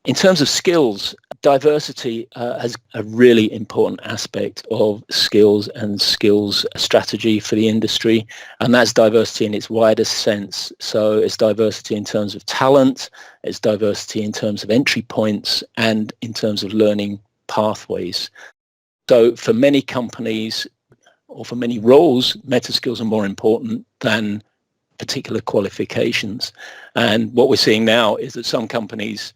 In terms of skills, diversity has a really important aspect of skills and skills strategy for the industry, and that's diversity in its widest sense. So it's diversity in terms of talent, it's diversity in terms of entry points, and in terms of learning pathways. So for many companies, or for many roles, meta skills are more important than particular qualifications. And what we're seeing now is that some companies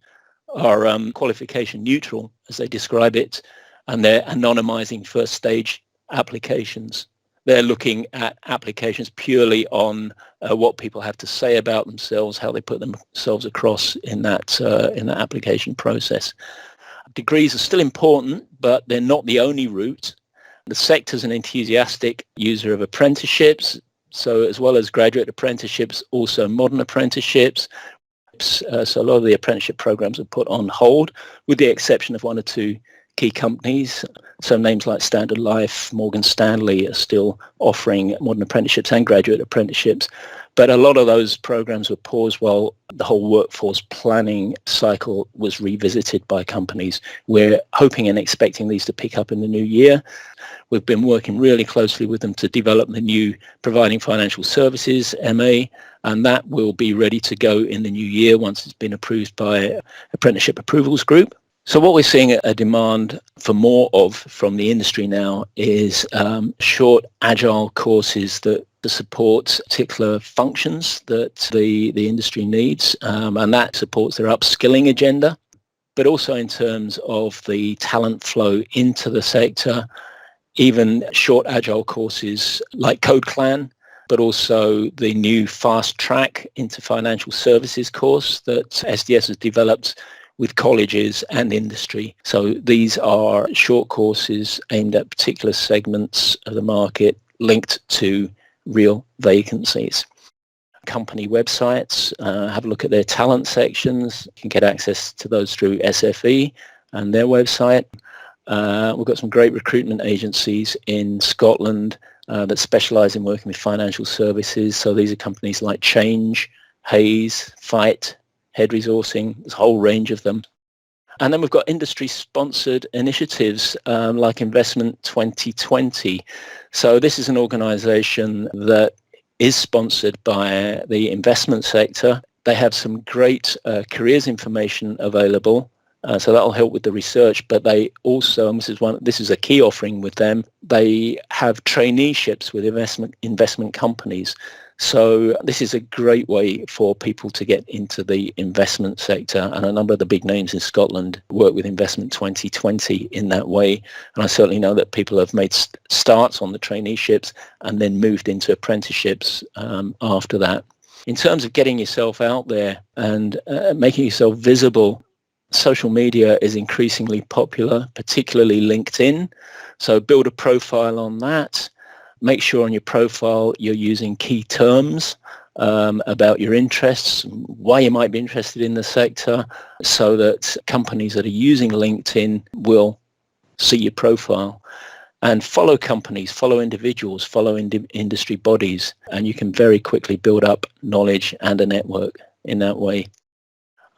are qualification neutral, as they describe it, and they're anonymizing first stage applications. They're looking at applications purely on what people have to say about themselves, how they put themselves across in that application process. Degrees are still important, but they're not the only route. The sector's an enthusiastic user of apprenticeships, so as well as graduate apprenticeships, also modern apprenticeships. So a lot of the apprenticeship programs are put on hold, with the exception of one or two key companies. So names like Standard Life, Morgan Stanley are still offering modern apprenticeships and graduate apprenticeships. But a lot of those programs were paused while the whole workforce planning cycle was revisited by companies. We're hoping and expecting these to pick up in the new year. We've been working really closely with them to develop the new Providing Financial Services, MA, and that will be ready to go in the new year once it's been approved by Apprenticeship Approvals Group. So what we're seeing a demand for more of from the industry now is short, agile courses that support particular functions that the industry needs, and that supports their upskilling agenda, but also in terms of the talent flow into the sector, even short, agile courses like Code Clan, but also the new Fast Track into Financial Services course that SDS has developed with colleges and industry. So these are short courses aimed at particular segments of the market linked to real vacancies. Company websites, have a look at their talent sections. You can get access to those through SFE and their website. We've got some great recruitment agencies in Scotland that specialise in working with financial services. So these are companies like Change, Hays, Fight, Head Resourcing. There's a whole range of them. And then we've got industry-sponsored initiatives like Investment 2020. So this is an organisation that is sponsored by the investment sector. They have some great careers information available. So that'll help with the research, but they also, and this is a key offering with them, they have traineeships with investment companies. So this is a great way for people to get into the investment sector, and a number of the big names in Scotland work with Investment 2020 in that way. And I certainly know that people have made starts on the traineeships and then moved into apprenticeships after that. In terms of getting yourself out there and making yourself visible, social media is increasingly popular, particularly LinkedIn. So build a profile on that. Make sure on your profile you're using key terms about your interests, why you might be interested in the sector, so that companies that are using LinkedIn will see your profile. And follow companies, follow individuals, follow industry bodies, and you can very quickly build up knowledge and a network in that way.